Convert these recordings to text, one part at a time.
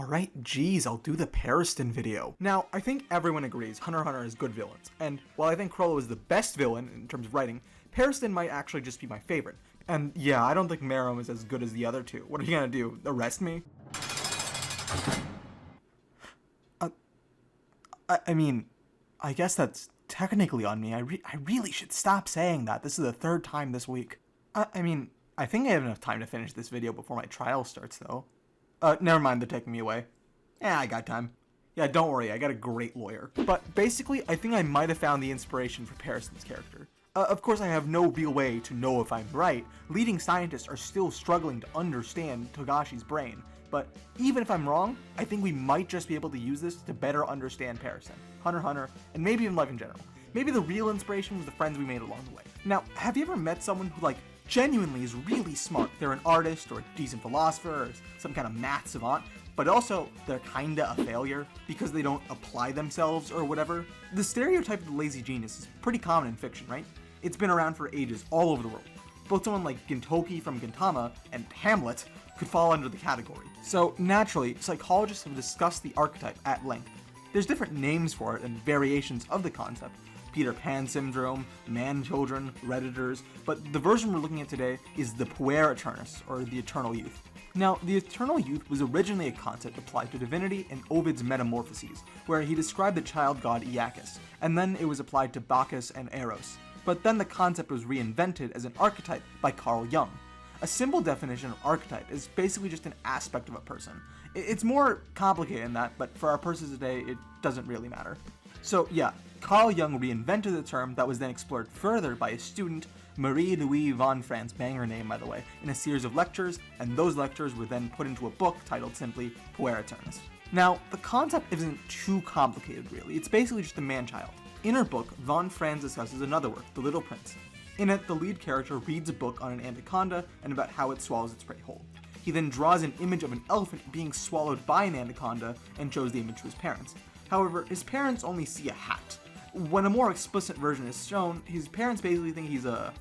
Alright, geez, I'll do the Pariston video. Now, I think everyone agrees HunterXHunter has good villains, and while I think Chrollo is the best villain in terms of writing, Pariston might actually just be my favorite. And yeah, I don't think Merom is as good as the other two. What are you gonna do, arrest me? I mean, I guess that's technically on me. I really should stop saying that. This is the third time this week. I mean, I think I have enough time to finish this video before my trial starts, though. Never mind, they're taking me away. Yeah, I got time. Yeah, don't worry, I got a great lawyer. But basically, I think I might have found the inspiration for Pariston's character. Of course, I have no real way to know if I'm right. Leading scientists are still struggling to understand Togashi's brain. But even if I'm wrong, I think we might just be able to use this to better understand Pariston, HunterXHunter, and maybe even life in general. Maybe the real inspiration was the friends we made along the way. Now, have you ever met someone who, genuinely is really smart? They're an artist, or a decent philosopher, or some kind of math savant, but also they're kinda a failure because they don't apply themselves or whatever? The stereotype of the lazy genius is pretty common in fiction, right? It's been around for ages all over the world. Both someone like Gintoki from Gintama and Hamlet could fall under the category. So naturally, psychologists have discussed the archetype at length. There's different names for it and variations of the concept. Peter Pan syndrome, man-children, redditors, but the version we're looking at today is the Puer Aeternus, or the eternal youth. Now, the eternal youth was originally a concept applied to divinity in Ovid's Metamorphoses, where he described the child god Iacchus, and then it was applied to Bacchus and Eros. But then the concept was reinvented as an archetype by Carl Jung. A simple definition of archetype is basically just an aspect of a person. It's more complicated than that, but for our purposes today, it doesn't really matter. So yeah, Carl Jung reinvented the term that was then explored further by his student, Marie-Louise von Franz, banger name by the way, in a series of lectures, and those lectures were then put into a book titled simply Puer Aeternus. Now, the concept isn't too complicated really, it's basically just a man-child. In her book, von Franz discusses another work, The Little Prince. In it, the lead character reads a book on an anaconda and about how it swallows its prey whole. He then draws an image of an elephant being swallowed by an anaconda and shows the image to his parents. However, his parents only see a hat. When a more explicit version is shown, his parents basically think he's a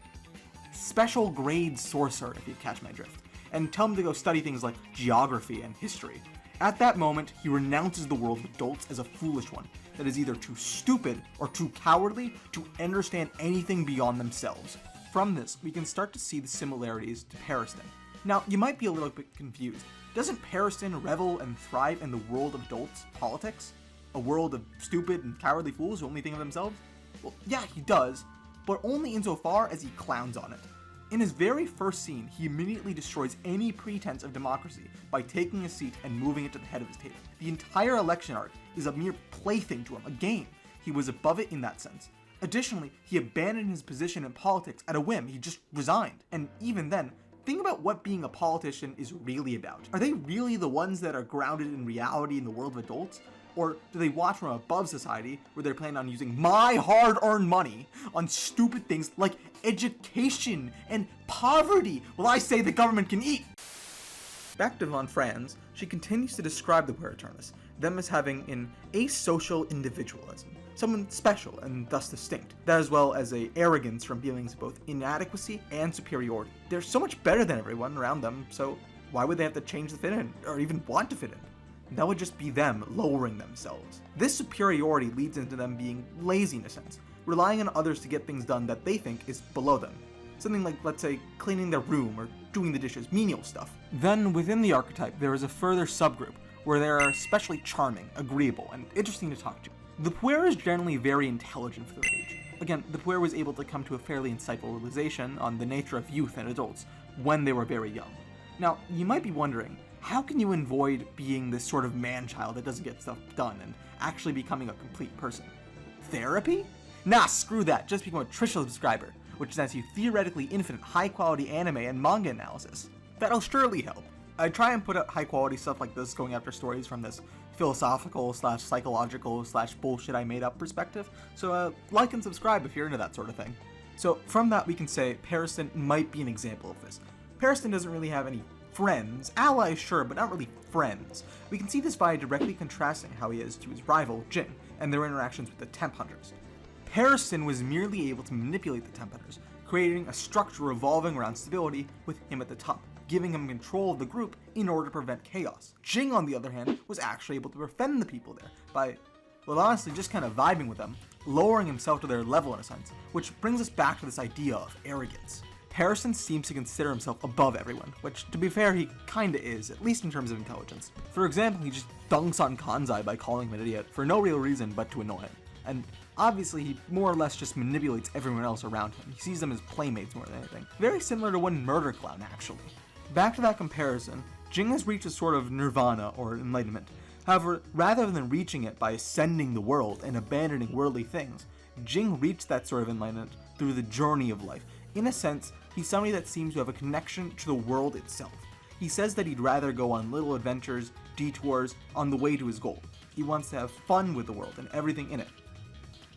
special grade sorcerer, if you catch my drift, and tell him to go study things like geography and history. At that moment, he renounces the world of adults as a foolish one that is either too stupid or too cowardly to understand anything beyond themselves. From this, we can start to see the similarities to Pariston. Now, you might be a little bit confused. Doesn't Pariston revel and thrive in the world of adults' politics? A world of stupid and cowardly fools who only think of themselves? Well, yeah, he does, but only insofar as he clowns on it. In his very first scene, he immediately destroys any pretense of democracy by taking a seat and moving it to the head of his table. The entire election arc is a mere plaything to him, a game. He was above it in that sense. Additionally, he abandoned his position in politics at a whim. He just resigned. And even then, think about what being a politician is really about. Are they really the ones that are grounded in reality in the world of adults? Or do they watch from above society where they're planning on using my hard-earned money on stupid things like education and poverty while I say the government can eat? Back to von Franz, she continues to describe the Puer Aeternus, them as having an asocial individualism, someone special and thus distinct, that as well as a arrogance from feelings of both inadequacy and superiority. They're so much better than everyone around them, so why would they have to change to fit in, or even want to fit in? That would just be them lowering themselves. This superiority leads into them being lazy in a sense, relying on others to get things done that they think is below them. Something like, let's say, cleaning their room or doing the dishes, menial stuff. Then within the archetype, there is a further subgroup where they are especially charming, agreeable, and interesting to talk to. The Puer is generally very intelligent for their age. Again, the Puer was able to come to a fairly insightful realization on the nature of youth and adults when they were very young. Now, you might be wondering, how can you avoid being this sort of man-child that doesn't get stuff done and actually becoming a complete person? Therapy? Nah, screw that, just become a Trisha subscriber, which nets you theoretically infinite high-quality anime and manga analysis. That'll surely help. I try and put out high-quality stuff like this going after stories from this philosophical/psychological/bullshit I made up perspective, so like and subscribe if you're into that sort of thing. So from that we can say Pariston might be an example of this. Pariston doesn't really have any friends, allies sure, but not really friends. We can see this by directly contrasting how he is to his rival, Ging, and their interactions with the Temp Hunters. Pariston was merely able to manipulate the Temp Hunters, creating a structure revolving around stability with him at the top. giving him control of the group in order to prevent chaos. Ging, on the other hand, was actually able to befriend the people there by, well, honestly, just kind of vibing with them, lowering himself to their level in a sense, which brings us back to this idea of arrogance. Pariston seems to consider himself above everyone, which, to be fair, he kinda is, at least in terms of intelligence. For example, he just dunks on Kanzai by calling him an idiot for no real reason but to annoy him. And obviously, he more or less just manipulates everyone else around him. He sees them as playmates more than anything. Very similar to one murder clown, actually. Back to that comparison, Ging has reached a sort of nirvana, or enlightenment. However, rather than reaching it by ascending the world and abandoning worldly things, Ging reached that sort of enlightenment through the journey of life. In a sense, he's somebody that seems to have a connection to the world itself. He says that he'd rather go on little adventures, detours, on the way to his goal. He wants to have fun with the world and everything in it.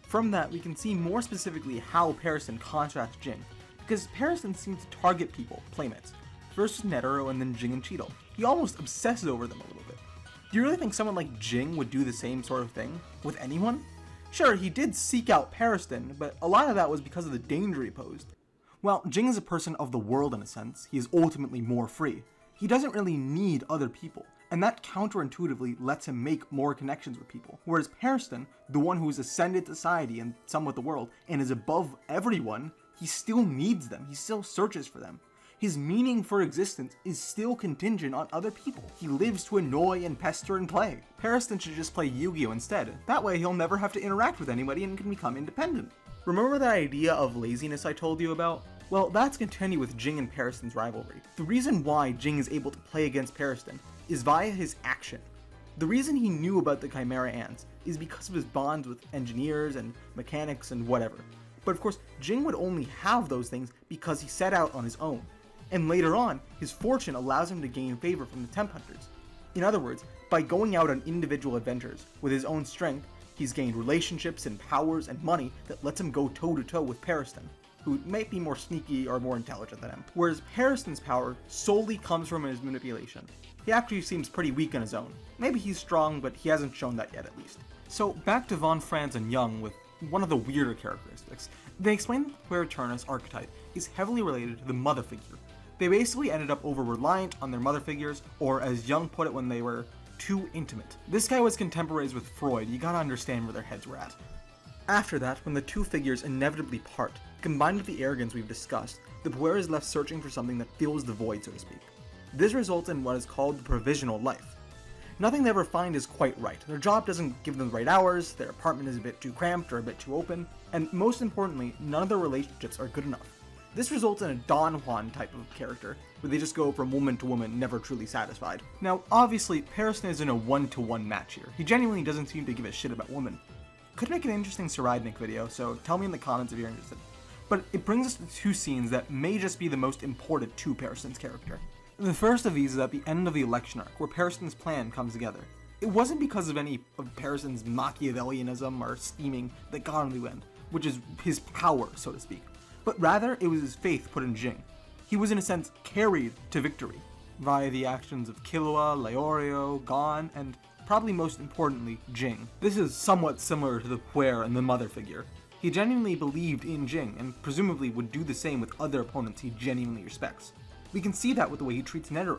From that, we can see more specifically how Pariston contrasts Ging, because Pariston seems to target people, playmates. First with Netero and then Ging and Cheetle. He almost obsesses over them a little bit. Do you really think someone like Ging would do the same sort of thing with anyone? Sure, he did seek out Pariston, but a lot of that was because of the danger he posed. While Ging is a person of the world in a sense, he is ultimately more free. He doesn't really need other people, and that counterintuitively lets him make more connections with people. Whereas Pariston, the one who has ascended society and somewhat the world, and is above everyone, he still needs them, he still searches for them. His meaning for existence is still contingent on other people. He lives to annoy and pester and play. Pariston should just play Yu-Gi-Oh! Instead. That way he'll never have to interact with anybody and can become independent. Remember that idea of laziness I told you about? Well, that's continued with Ging and Pariston's rivalry. The reason why Ging is able to play against Pariston is via his action. The reason he knew about the Chimera ants is because of his bonds with engineers and mechanics and whatever. But of course, Ging would only have those things because he set out on his own. And later on, his fortune allows him to gain favor from the temp hunters. In other words, by going out on individual adventures with his own strength, he's gained relationships and powers and money that lets him go toe-to-toe with Pariston, who might be more sneaky or more intelligent than him. Whereas Pariston's power solely comes from his manipulation. He actually seems pretty weak on his own. Maybe he's strong, but he hasn't shown that yet at least. So back to Von Franz and Jung with one of the weirder characteristics. They explain that the Puer Aeternus archetype is heavily related to the mother figure. They basically ended up over-reliant on their mother figures, or as Jung put it when they were too intimate. This guy was contemporaries with Freud, you gotta understand where their heads were at. After that, when the two figures inevitably part, combined with the arrogance we've discussed, the Puer is left searching for something that fills the void, so to speak. This results in what is called the provisional life. Nothing they ever find is quite right. Their job doesn't give them the right hours, their apartment is a bit too cramped or a bit too open, and most importantly, none of their relationships are good enough. This results in a Don Juan type of character, where they just go from woman to woman, never truly satisfied. Now, obviously, Pariston is in a one-to-one match here. He genuinely doesn't seem to give a shit about women. Could make an interesting Saradnik video, so tell me in the comments if you're interested. But it brings us to two scenes that may just be the most important to Pariston's character. The first of these is at the end of the election arc, where Pariston's plan comes together. It wasn't because of any of Pariston's Machiavellianism or scheming that got him to the end, which is his power, so to speak. But rather, it was his faith put in Ging. He was in a sense carried to victory via the actions of Killua, Leorio, Gon, and probably most importantly, Ging. This is somewhat similar to the Puer and the mother figure. He genuinely believed in Ging, and presumably would do the same with other opponents he genuinely respects. We can see that with the way he treats Netero,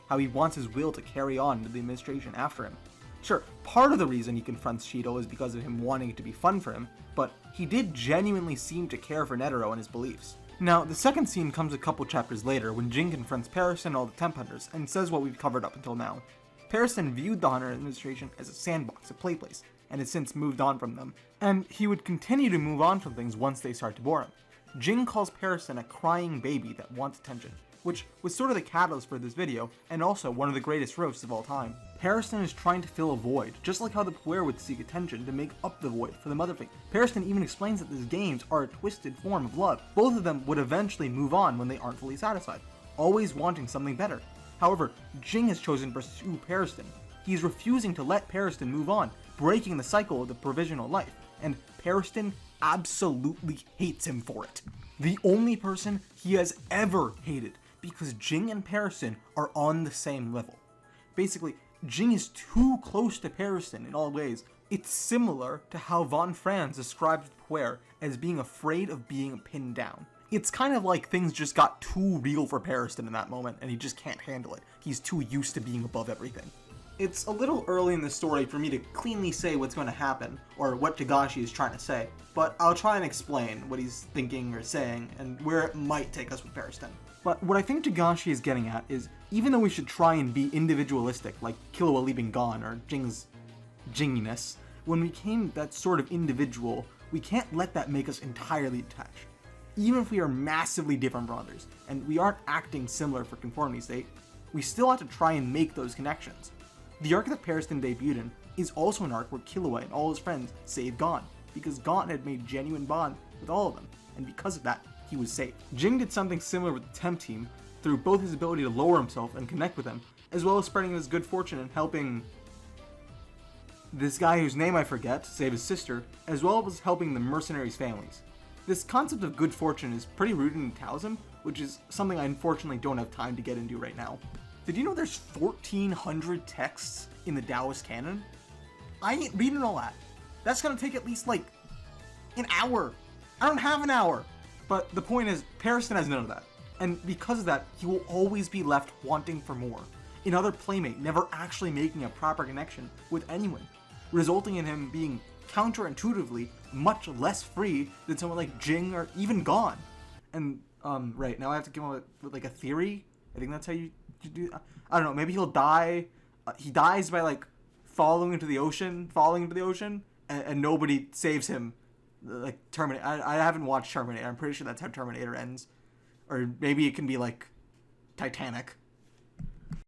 how he wants his will to carry on into the administration after him. Sure, part of the reason he confronts Cheetle is because of him wanting it to be fun for him, but he did genuinely seem to care for Netero and his beliefs. Now, the second scene comes a couple chapters later when Ging confronts Pariston and all the temp hunters and says what we've covered up until now. Pariston viewed the Hunter administration as a sandbox, a play place, and has since moved on from them, and he would continue to move on from things once they start to bore him. Ging calls Pariston a crying baby that wants attention, which was sort of the catalyst for this video, and also one of the greatest roasts of all time. Pariston is trying to fill a void, just like how the Puer would seek attention to make up the void for the mother figure. Pariston even explains that these games are a twisted form of love. Both of them would eventually move on when they aren't fully satisfied, always wanting something better. However, Ging has chosen to pursue Pariston. He's refusing to let Pariston move on, breaking the cycle of the provisional life, and Pariston absolutely hates him for it. The only person he has ever hated, because Ging and Pariston are on the same level. Basically, Ging is too close to Pariston in all ways. It's similar to how Von Franz describes Puer as being afraid of being pinned down. It's kind of like things just got too real for Pariston in that moment, and he just can't handle it. He's too used to being above everything. It's a little early in the story for me to cleanly say what's going to happen, or what Togashi is trying to say, but I'll try and explain what he's thinking or saying, and where it might take us with Pariston. But what I think Togashi is getting at is, even though we should try and be individualistic, like Killua leaving Gon, or Jing's jinginess, when we became that sort of individual, we can't let that make us entirely detached. Even if we are massively different from others, and we aren't acting similar for conformity's sake, we still have to try and make those connections. The arc that Pariston debuted in is also an arc where Killua and all his friends saved Gon, because Gon had made genuine bond with all of them, and because of that, he was safe. Ging did something similar with the Temp team, through both his ability to lower himself and connect with them, as well as spreading his good fortune and helping this guy whose name I forget save his sister, as well as helping the mercenaries' families. This concept of good fortune is pretty rooted in Taoism, which is something I unfortunately don't have time to get into right now. Did you know there's 1,400 texts in the Taoist canon? I ain't reading all that. That's gonna take at least like an hour. I don't have an hour. But the point is, Pariston has none of that. And because of that, he will always be left wanting for more. Another playmate never actually making a proper connection with anyone, resulting in him being counterintuitively much less free than someone like Ging or even Gon. And right now I have to give him like a theory. I think that's how you do. I don't know. Maybe he'll die. He dies by like falling into the ocean, and nobody saves him. Like Terminator. I haven't watched Terminator. I'm pretty sure that's how Terminator ends. Or maybe it can be like Titanic.